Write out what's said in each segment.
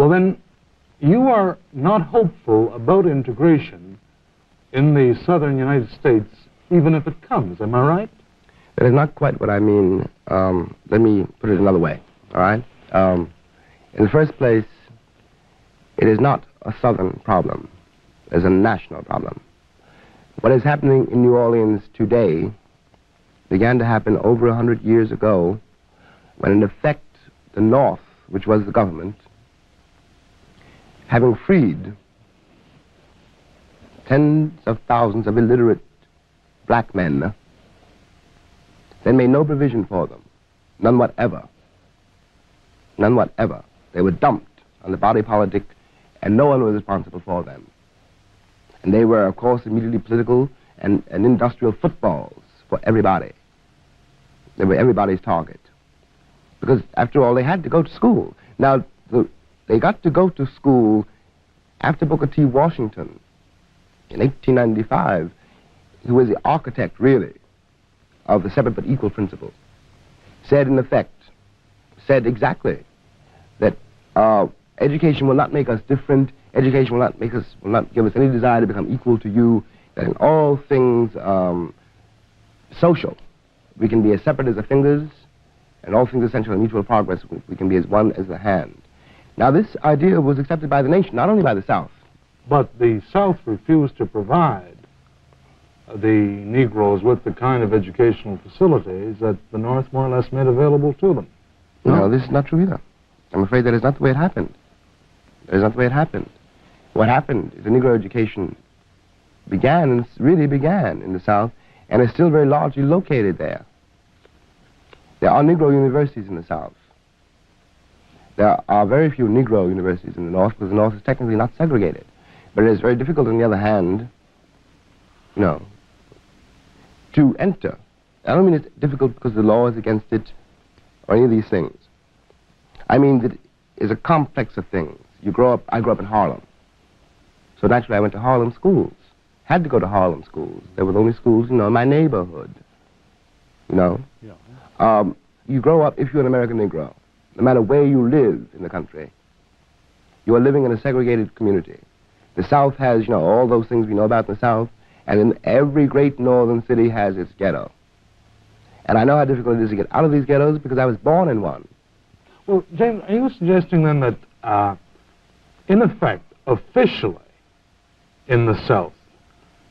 Well, then, you are not hopeful about integration in the southern United States, even if it comes, am I right? That is not quite what I mean. Let me put it another way, all right? In the first place, it is not a southern problem. It's a national problem. What is happening in New Orleans today began to happen over 100 years ago when, in effect, the North, which was the government, having freed tens of thousands of illiterate black men, then made no provision for them, none whatever. None whatever. They were dumped on the body politic, and no one was responsible for them. And they were, of course, immediately political and industrial footballs for everybody. They were everybody's target. Because, after all, they had to go to school. Now, they got to go to school after Booker T. Washington in 1895, who was the architect, really, of the separate but equal principle, said, in effect, said exactly that education will not make us different, education will not give us any desire to become equal to you, that in all things social, we can be as separate as the fingers, and all things essential in mutual progress, we can be as one as the hand. Now, this idea was accepted by the nation, not only by the South. But the South refused to provide the Negroes with the kind of educational facilities that the North more or less made available to them. No, this is not true either. I'm afraid that is not the way it happened. That is not the way it happened. What happened is the Negro education began, and really began, in the South, and is still very largely located there. There are Negro universities in the South. There are very few Negro universities in the North, because the North is technically not segregated. But it is very difficult, on the other hand, to enter. I don't mean it's difficult because the law is against it, or any of these things. I mean that it is a complex of things. I grew up in Harlem. So naturally I went to Harlem schools. Had to go to Harlem schools. They were the only schools, in my neighborhood. Yeah. You grow up, if you're an American Negro, no matter where you live in the country, you are living in a segregated community. The South has, all those things we know about in the South, and in every great northern city has its ghetto. And I know how difficult it is to get out of these ghettos because I was born in one. Well, James, are you suggesting then that, in effect, officially, in the South,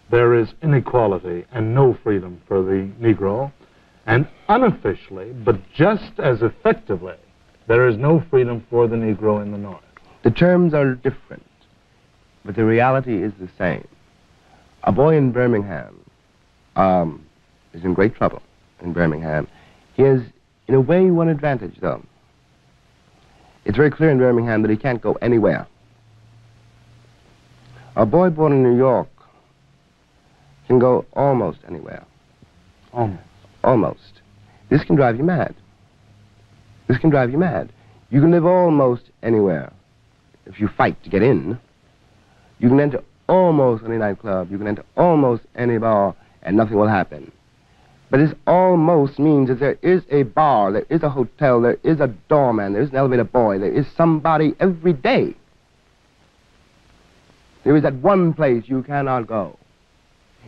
there is inequality and no freedom for the Negro, and unofficially, but just as effectively, there is no freedom for the Negro in the North? The terms are different, but the reality is the same. A boy in Birmingham is in great trouble in Birmingham. He has, in a way, one advantage, though. It's very clear in Birmingham that he can't go anywhere. A boy born in New York can go almost anywhere. Almost. Almost. This can drive you mad. This can drive you mad. You can live almost anywhere if you fight to get in. You can enter almost any nightclub. You can enter almost any bar, and nothing will happen. But this almost means that there is a bar, there is a hotel, there is a doorman, there is an elevator boy, there is somebody every day. There is that one place you cannot go,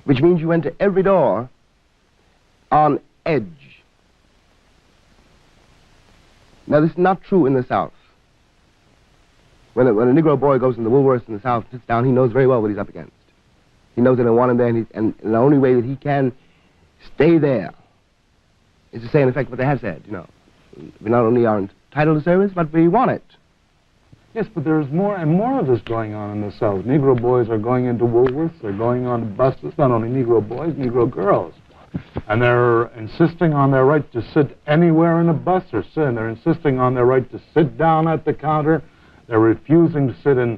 which means you enter every door on edge. Now, this is not true in the South. When a Negro boy goes in the Woolworths in the South, sits down, he knows very well what he's up against. He knows that they want him there, and the only way that he can stay there is to say, in effect, what they have said, We not only are entitled to service, but we want it. Yes, but there's more and more of this going on in the South. Negro boys are going into Woolworths, they're going on buses, not only Negro boys, Negro girls. And they're insisting on their right to sit anywhere in a bus or sit, and they're insisting on their right to sit down at the counter. They're refusing to sit in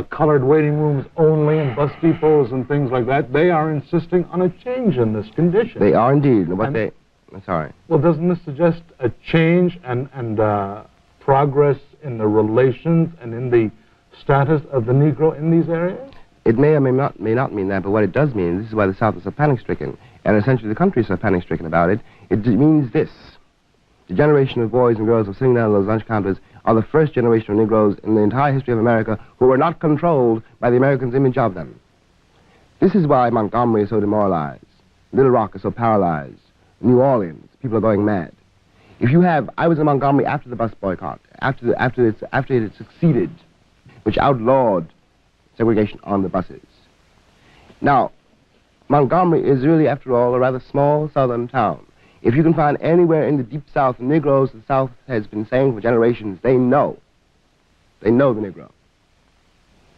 colored waiting rooms only in bus depots and things like that. They are insisting on a change in this condition. They are indeed. I'm sorry. Well, doesn't this suggest a change and progress in the relations and in the status of the Negro in these areas? It may or may not mean that, but what it does mean, this is why the South is so panic-stricken, and essentially the country is so panic-stricken about it, it means this. The generation of boys and girls who are sitting down at those lunch counters are the first generation of Negroes in the entire history of America who were not controlled by the Americans' image of them. This is why Montgomery is so demoralized. Little Rock is so paralyzed. New Orleans, people are going mad. If you have, I was in Montgomery after the bus boycott, after it had succeeded, which outlawed segregation on the buses. Now, Montgomery is really, after all, a rather small southern town. If you can find anywhere in the deep South Negroes, the South has been saying for generations, they know the Negro.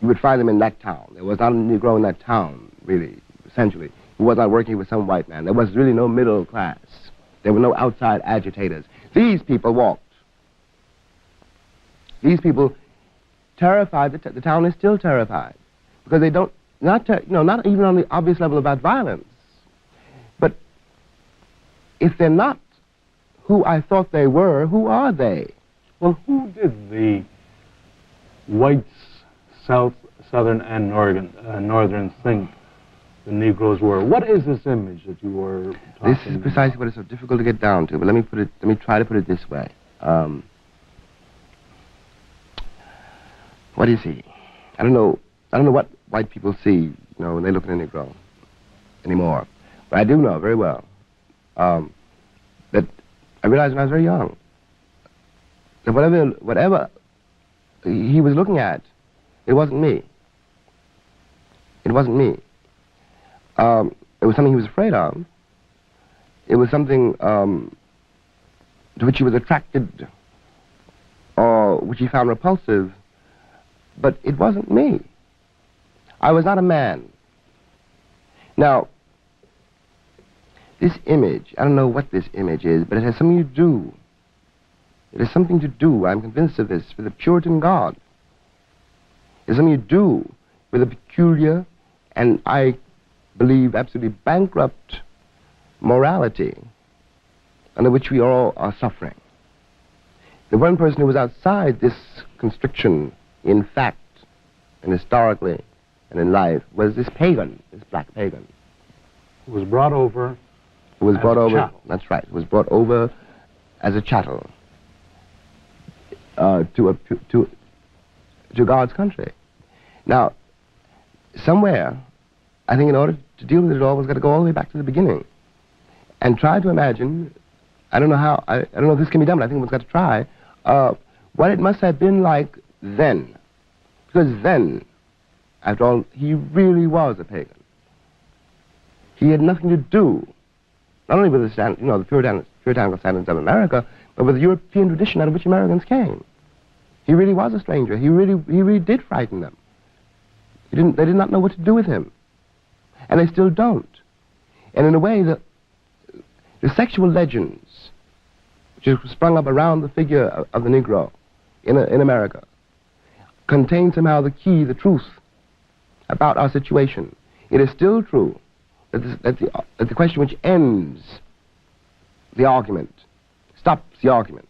You would find them in that town. There was not a Negro in that town, really, essentially, who was not working with some white man. There was really no middle class. There were no outside agitators. These people walked. These people terrified. The town is still terrified because they don't, not even on the obvious level about violence. But if they're not who I thought they were, who are they? Well, who did the whites, Southern and Northern think the Negroes were? What is this image that you were talking This is precisely what is so difficult to get down to, but let me try to put it this way. What is he? I don't know what white people see, when they look at a Negro anymore. But I do know very well that I realized when I was very young that whatever he was looking at, it wasn't me. It wasn't me. It was something he was afraid of. It was something to which he was attracted or which he found repulsive, but it wasn't me. I was not a man. Now, this image, I don't know what this image is, but it has something to do. It has something to do, I'm convinced of this, with the Puritan God. It has something to do with a peculiar and, I believe, absolutely bankrupt morality under which we all are suffering. The one person who was outside this constriction in fact and historically and in life was this pagan, this black pagan. Who was brought over as a chattel. That's right. Was brought over as a chattel to God's country. Now, somewhere, I think in order to deal with it all, we've got to go all the way back to the beginning and try to imagine, I don't know how, I don't know if this can be done, but I think we've got to try, what it must have been like then. Because then, after all, he really was a pagan. He had nothing to do, not only with the puritanical standards of America, but with the European tradition out of which Americans came. He really was a stranger. He really did frighten them. They did not know what to do with him. And they still don't. And in a way, the sexual legends which have sprung up around the figure of the Negro in America contain somehow the key, the truth about our situation. It is still true that the question which ends the argument, stops the argument,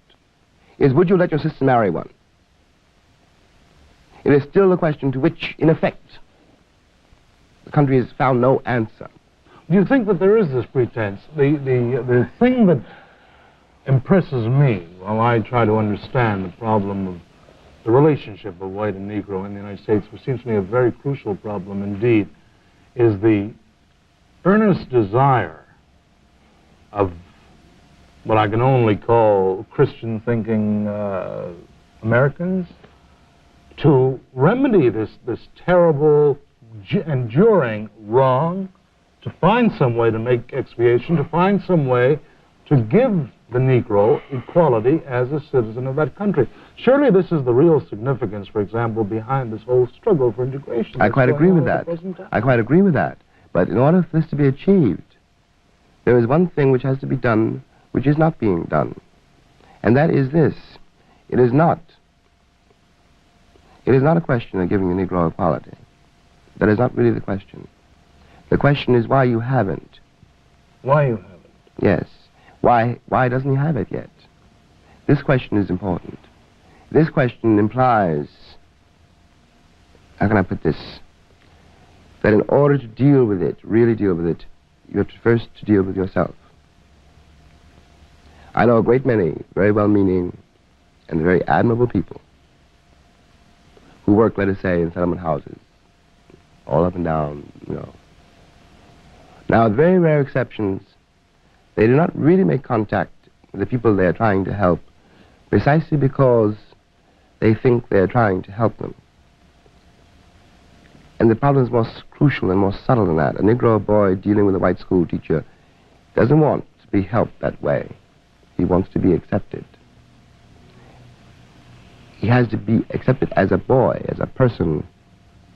is would you let your sister marry one? It is still a question to which, in effect, the country has found no answer. Do you think that there is this pretense? The thing that impresses me while I try to understand the problem of the relationship of white and Negro in the United States, which seems to me a very crucial problem indeed, is the earnest desire of what I can only call Christian-thinking Americans to remedy this terrible, enduring wrong, to find some way to make expiation, to find some way to give the Negro equality as a citizen of that country. Surely this is the real significance, for example, behind this whole struggle for integration. I quite agree with that. I quite agree with that. But in order for this to be achieved, there is one thing which has to be done which is not being done. And that is this. It is not a question of giving the Negro equality. That is not really the question. The question is why you haven't. Why you haven't? Yes. Why doesn't he have it yet? This question is important. This question implies, how can I put this, that in order to deal with it, really deal with it, you have to first deal with yourself. I know a great many very well-meaning and very admirable people who work, let us say, in settlement houses, all up and down, you know. Now, with very rare exceptions, they do not really make contact with the people they are trying to help, precisely because they think they are trying to help them. And the problem is more crucial and more subtle than that. A Negro boy dealing with a white school teacher doesn't want to be helped that way. He wants to be accepted. He has to be accepted as a boy, as a person.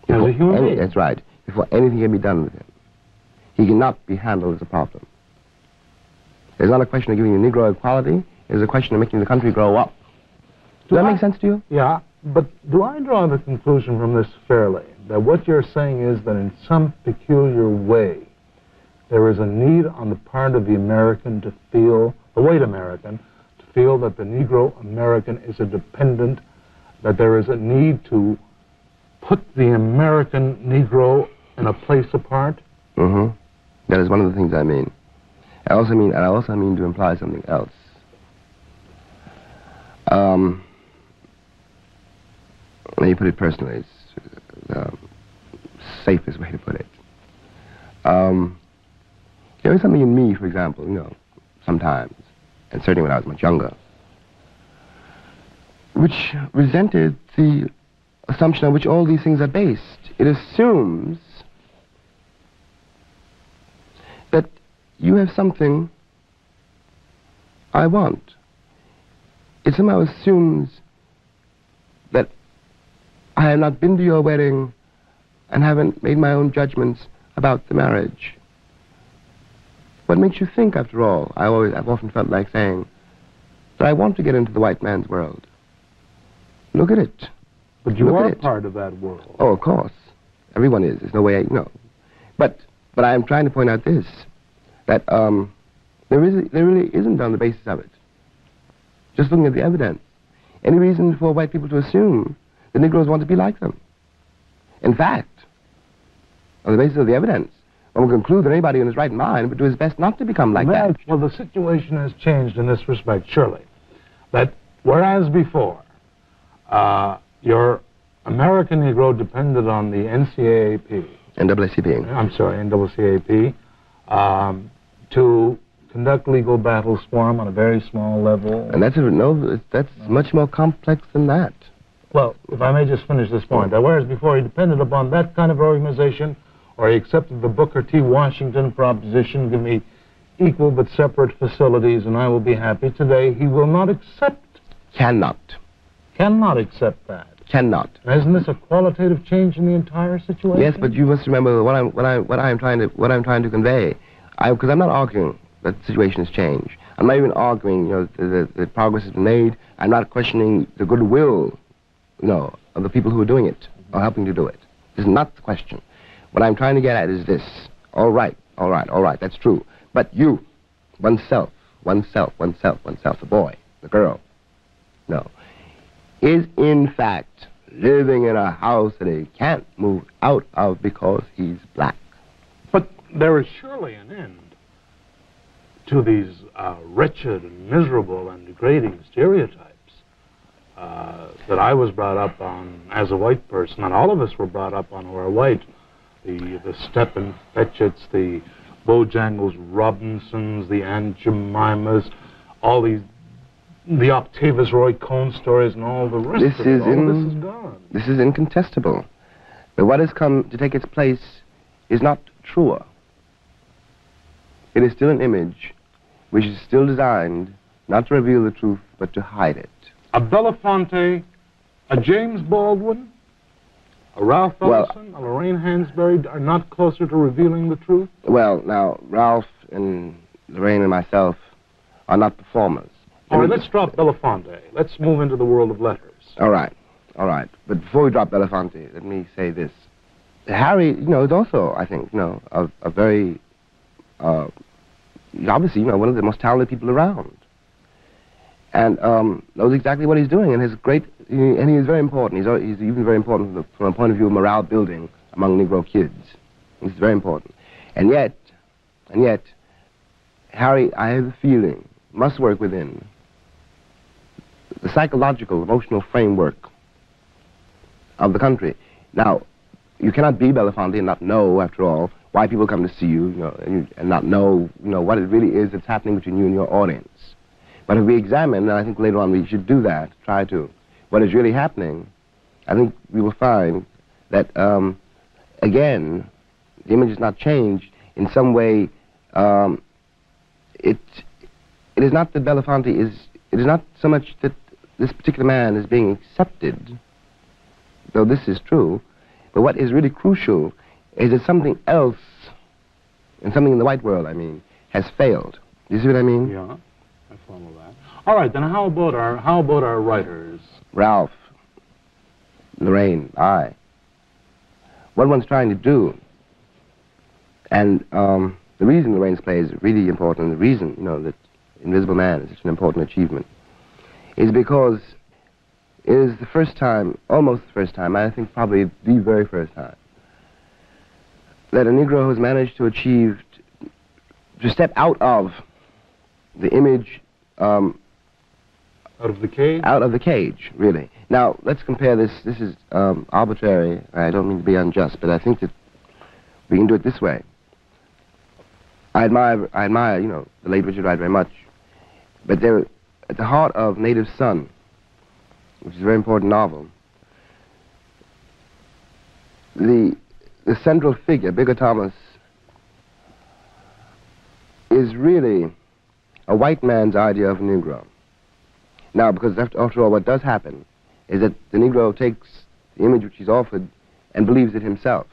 As a human being. That's right, before anything can be done with him. He cannot be handled as a problem. It's not a question of giving the Negro equality, it's a question of making the country grow up. Does that make sense to you? Yeah, but do I draw the conclusion from this fairly, that what you're saying is that in some peculiar way, there is a need on the part of the American to feel, the white American, to feel that the Negro American is a dependent, that there is a need to put the American Negro in a place apart? Mm-hmm. That is one of the things I mean. I also mean to imply something else. Let me put it personally. It's the safest way to put it. There is something in me, for example, you know, sometimes, and certainly when I was much younger, which resented the assumption on which all these things are based. It assumes that you have something I want. It somehow assumes that I have not been to your wedding and haven't made my own judgments about the marriage. What makes you think, after all? I've often felt like saying that I want to get into the white man's world. Look at it. But you are part of that world. Oh, of course. Everyone is. There's no way I know. But I am trying to point out this, that there really isn't on the basis of it. Just looking at the evidence. Any reason for white people to assume the Negroes want to be like them. In fact, on the basis of the evidence, one will conclude that anybody in his right mind would do his best not to become like that. Well, the situation has changed in this respect, surely. That whereas before, your American Negro depended on the NCAAP. NAACP. I'm sorry, NAACP, to conduct legal battles for him on a very small level. And that's much more complex than that. Well, if I may just finish this point, that whereas before he depended upon that kind of organization, or he accepted the Booker T. Washington proposition, give me equal but separate facilities and I will be happy. Today, he will not accept. Cannot Accept that. Cannot. Now, isn't this a qualitative change in the entire situation? Yes, but you must remember what I'm trying to convey. Because I'm not arguing that the situation has changed. I'm not even arguing, you know, that progress has been made. I'm not questioning the goodwill, you know, of the people who are doing it or helping to do it. This is not the question. What I'm trying to get at is this. All right, that's true. But you, oneself, the boy, the girl, no, is in fact living in a house that he can't move out of because he's black. But there is surely an end to these wretched and miserable and degrading stereotypes that I was brought up on as a white person, and all of us were brought up on who are white. The Stephen Fetchits, the Bojangles Robinsons, the Aunt Jemimas, all these, the Octavius Roy Cohn stories and all the rest of it. All of this is gone. This is incontestable. But what has come to take its place is not truer. It is still an image which is still designed not to reveal the truth, but to hide it. A Belafonte, a James Baldwin, a Ralph Ellison, a Lorraine Hansberry are not closer to revealing the truth? Well, now, Ralph and Lorraine and myself are not performers. All right, let's drop Belafonte. Let's move into the world of letters. All right. But before we drop Belafonte, let me say this. Harry, you know, is also, I think, you know, a very, obviously, you know, one of the most talented people around. And knows exactly what he's doing, and and he is very important. He's even very important from a point of view of morale building among Negro kids. He's very important. And yet, Harry, I have a feeling, must work within the psychological, emotional framework of the country. Now, you cannot be Belafonte and not know, after all, why people come to see you, and not know, what it really is that's happening between you and your audience. But if we examine, and I think later on we should do that, try to, what is really happening, I think we will find that, again, the image is not changed. In some way, it is not that Belafonte is, it is not so much that this particular man is being accepted, though this is true, but what is really crucial is that something else, and something in the white world, I mean, has failed. You see what I mean? Yeah, I follow that. All right, then how about our writers? Ralph, Lorraine, I. What one's trying to do, and the reason Lorraine's play is really important, the reason, that Invisible Man is such an important achievement, is because it is the first time, almost the first time, I think probably the very first time, that a Negro has managed to achieve, to step out of the image, out of the cage? Out of the cage, really. Now, let's compare this. This is arbitrary. I don't mean to be unjust, but I think that we can do it this way. I admire, the late Richard Wright very much, but they're at the heart of Native Son, which is a very important novel. The central figure, Bigger Thomas, is really a white man's idea of a Negro. Now, because after all, what does happen is that the Negro takes the image which he's offered and believes it himself.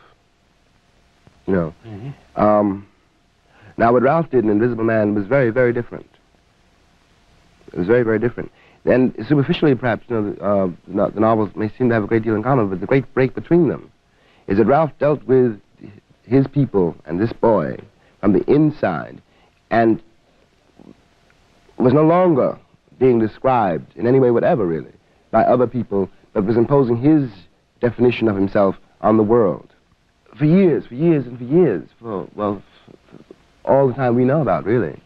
Now, what Ralph did in Invisible Man was very, very different. It was very, very different. And superficially, perhaps, the novels may seem to have a great deal in common, but the great break between them is that Ralph dealt with his people and this boy from the inside and was no longer being described in any way whatever, really, by other people, but was imposing his definition of himself on the world. For years, for all the time we know about, really,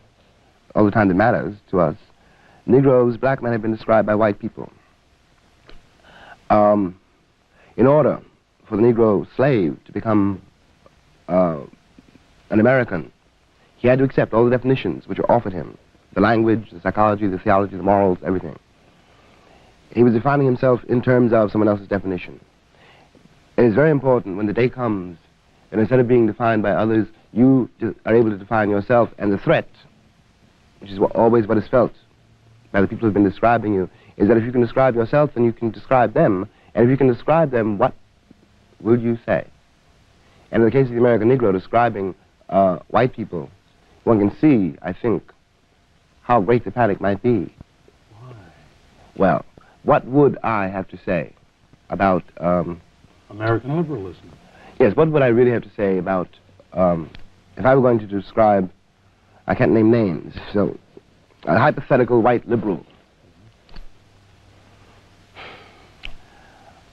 all the time that matters to us, Negroes, black men have been described by white people. In order for the Negro slave to become an American, he had to accept all the definitions which were offered him, the language, the psychology, the theology, the morals, everything. He was defining himself in terms of someone else's definition. And it's very important when the day comes, and instead of being defined by others, you are able to define yourself, and the threat, which is always what is felt by the people who have been describing you, is that if you can describe yourself, then you can describe them, and if you can describe them, what will you say? And in the case of the American Negro describing white people, one can see, I think, how great the panic might be. Why? Well, what would I have to say about American liberalism? Yes, what would I really have to say about, if I were going to describe, I can't name names, so a hypothetical white liberal.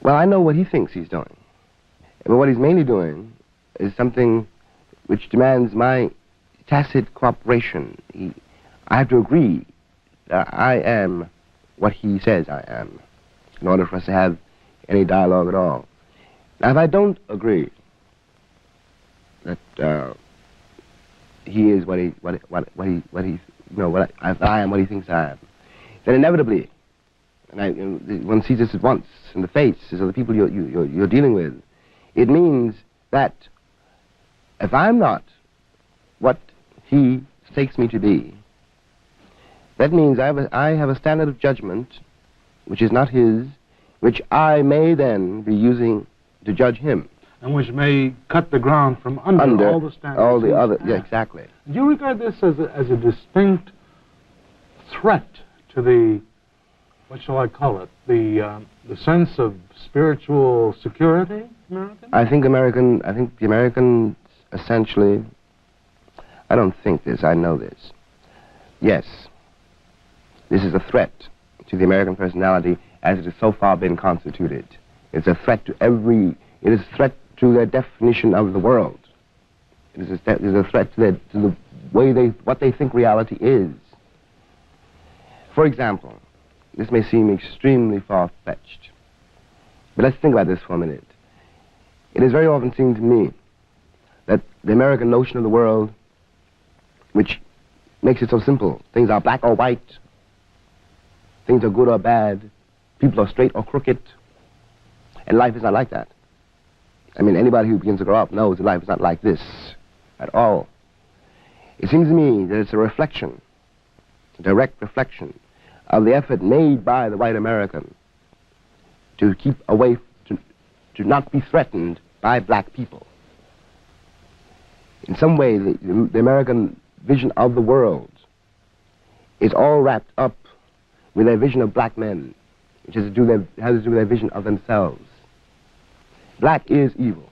Well, I know what he thinks he's doing. But what he's mainly doing is something which demands my tacit cooperation. I have to agree that I am what he says I am in order for us to have any dialogue at all. Now, if I don't agree that he is what I am what he thinks I am, then inevitably, and one sees this at once in the faces of the people you're dealing with, it means that if I'm not what he takes me to be, that means I have a standard of judgment which is not his, which I may then be using to judge him. And which may cut the ground from under all the standards. All the other, yeah, exactly. Do you regard this as a distinct threat to the, what shall I call it, the sense of spiritual security, American? I think the Americans essentially, I don't think this, I know this. Yes, this is a threat to the American personality as it has so far been constituted. It's a threat to it is a threat to their definition of the world. It is a threat to the way what they think reality is. For example, this may seem extremely far-fetched, but let's think about this for a minute. It has very often seemed to me that the American notion of the world, which makes it so simple, things are black or white, things are good or bad, people are straight or crooked, and life is not like that. I mean, anybody who begins to grow up knows that life is not like this at all. It seems to me that it's a reflection, a direct reflection of the effort made by the white American to keep away, to not be threatened by black people. In some way, the American vision of the world is all wrapped up with their vision of black men, which has to do with their vision of themselves. Black is evil.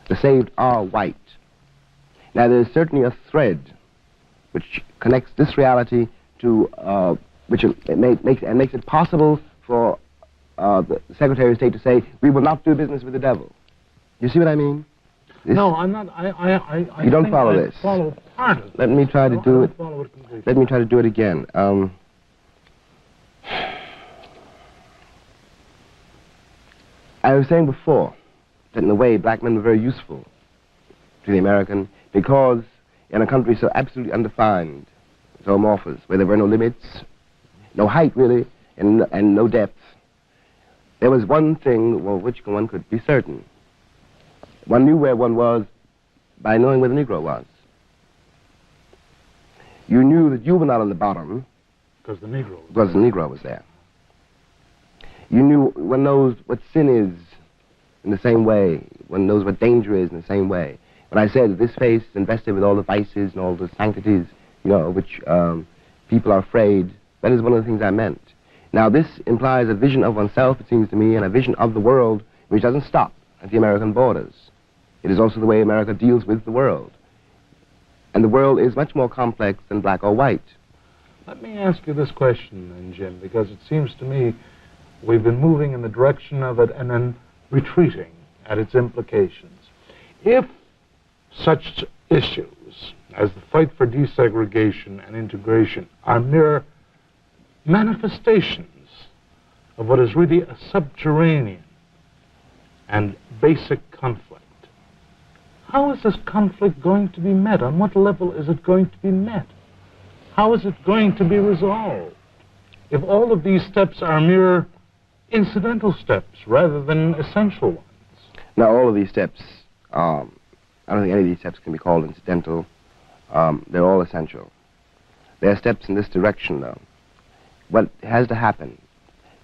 The saved are white. Now, there is certainly a thread which connects this reality to, makes it possible for the Secretary of State to say, we will not do business with the devil. You see what I mean? No, I'm not. You don't follow this. Follow part of it. Let me try to do it. Follow it completely. Let me try to do it again. I was saying before that in a way black men were very useful to the American because in a country so absolutely undefined, so amorphous, where there were no limits, no height really, and no depth, there was one thing which one could be certain. One knew where one was by knowing where the Negro was. You knew that you were not on the bottom because the Negro was there. You knew, one knows what sin is in the same way. One knows what danger is in the same way. When I said that this face is invested with all the vices and all the sanctities, you know, which people are afraid, that is one of the things I meant. Now, this implies a vision of oneself, it seems to me, and a vision of the world which doesn't stop at the American borders. It is also the way America deals with the world. And the world is much more complex than black or white. Let me ask you this question, then, Jim, because it seems to me we've been moving in the direction of it and then retreating at its implications. If such issues as the fight for desegregation and integration are mere manifestations of what is really a subterranean and basic conflict, how is this conflict going to be met? On what level is it going to be met? How is it going to be resolved? If all of these steps are mere incidental steps rather than essential ones. Now, all of these steps, I don't think any of these steps can be called incidental. They're all essential. They're steps in this direction, though. What has to happen?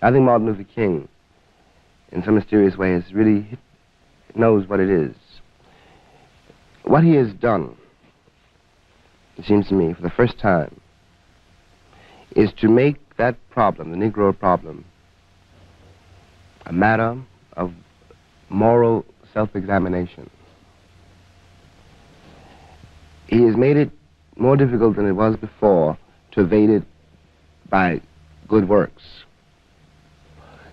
I think Martin Luther King, in some mysterious way, has really knows what it is. What he has done, it seems to me, for the first time, is to make that problem, the Negro problem, a matter of moral self-examination. He has made it more difficult than it was before to evade it by good works.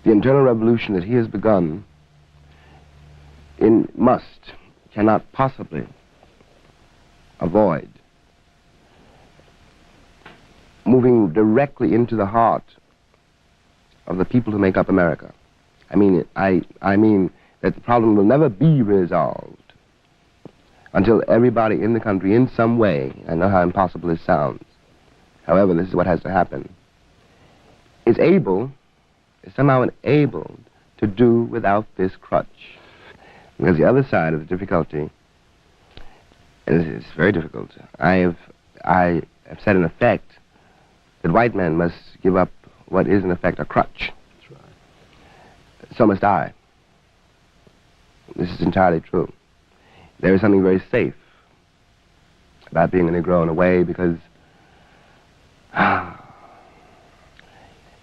The internal revolution that he has begun cannot possibly avoid moving directly into the heart of the people who make up America. I mean that the problem will never be resolved until everybody in the country, in some way, I know how impossible this sounds, however, this is what has to happen, is somehow enabled to do without this crutch. Because the other side of the difficulty, and it's very difficult, I have said in effect that white men must give up what is in effect a crutch. That's right. So must I. This is entirely true. There is something very safe about being a Negro in a way because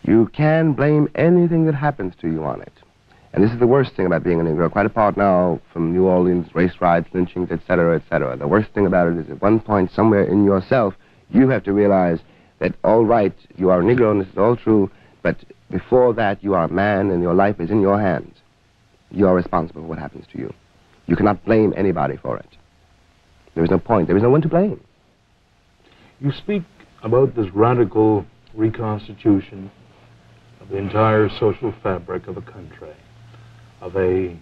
you can blame anything that happens to you on it. And this is the worst thing about being a Negro, quite apart now from New Orleans, race riots, lynchings, etc., etc. The worst thing about it is at one point somewhere in yourself, you have to realize that, all right, you are a Negro and this is all true, but before that you are a man and your life is in your hands. You are responsible for what happens to you. You cannot blame anybody for it. There is no point. There is no one to blame. You speak about this radical reconstitution of the entire social fabric of a country, of a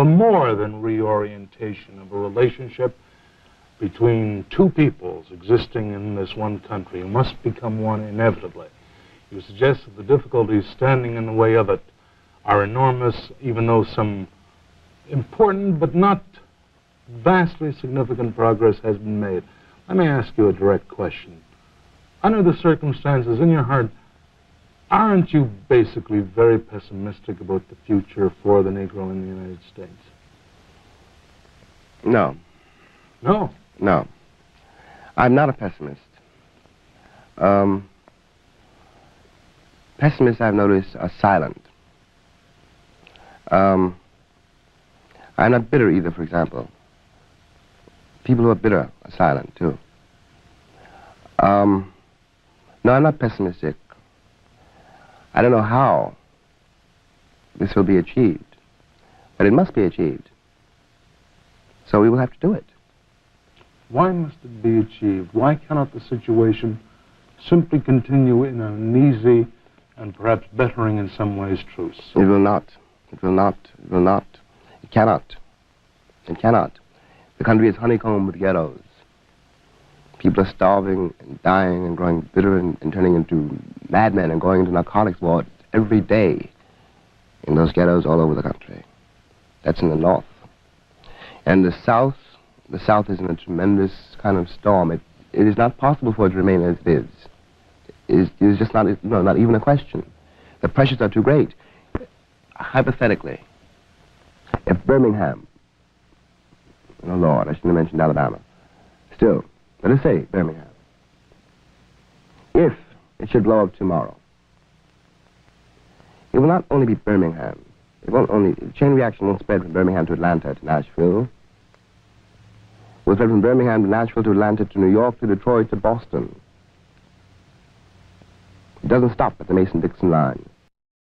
more than reorientation of a relationship between two peoples existing in this one country who must become one inevitably. You suggest that the difficulties standing in the way of it are enormous, even though some important but not vastly significant progress has been made. Let me ask you a direct question. Under the circumstances, in your heart, aren't you basically very pessimistic about the future for the Negro in the United States? No. No? No. I'm not a pessimist. Pessimists, I've noticed, are silent. I'm not bitter either, for example. People who are bitter are silent, too. No, I'm not pessimistic. I don't know how this will be achieved, but it must be achieved. So we will have to do it. Why must it be achieved? Why cannot the situation simply continue in an uneasy and perhaps bettering in some ways truce? It will not. It will not. It will not. It cannot. It cannot. The country is honeycombed with ghettos. People are starving and dying and growing bitter and turning into madmen and going into narcotics wards every day in those ghettos all over the country. That's in the north. And the south is in a tremendous kind of storm. It is not possible for it to remain as it is. It is just not even a question. The pressures are too great. Hypothetically, if Birmingham, oh Lord, I shouldn't have mentioned Alabama. Still, let us say Birmingham. If it should blow up tomorrow, it will not only be Birmingham. The chain reaction won't spread from Birmingham to Atlanta to Nashville. It will spread from Birmingham to Nashville to Atlanta to New York to Detroit to Boston. It doesn't stop at the Mason-Dixon line.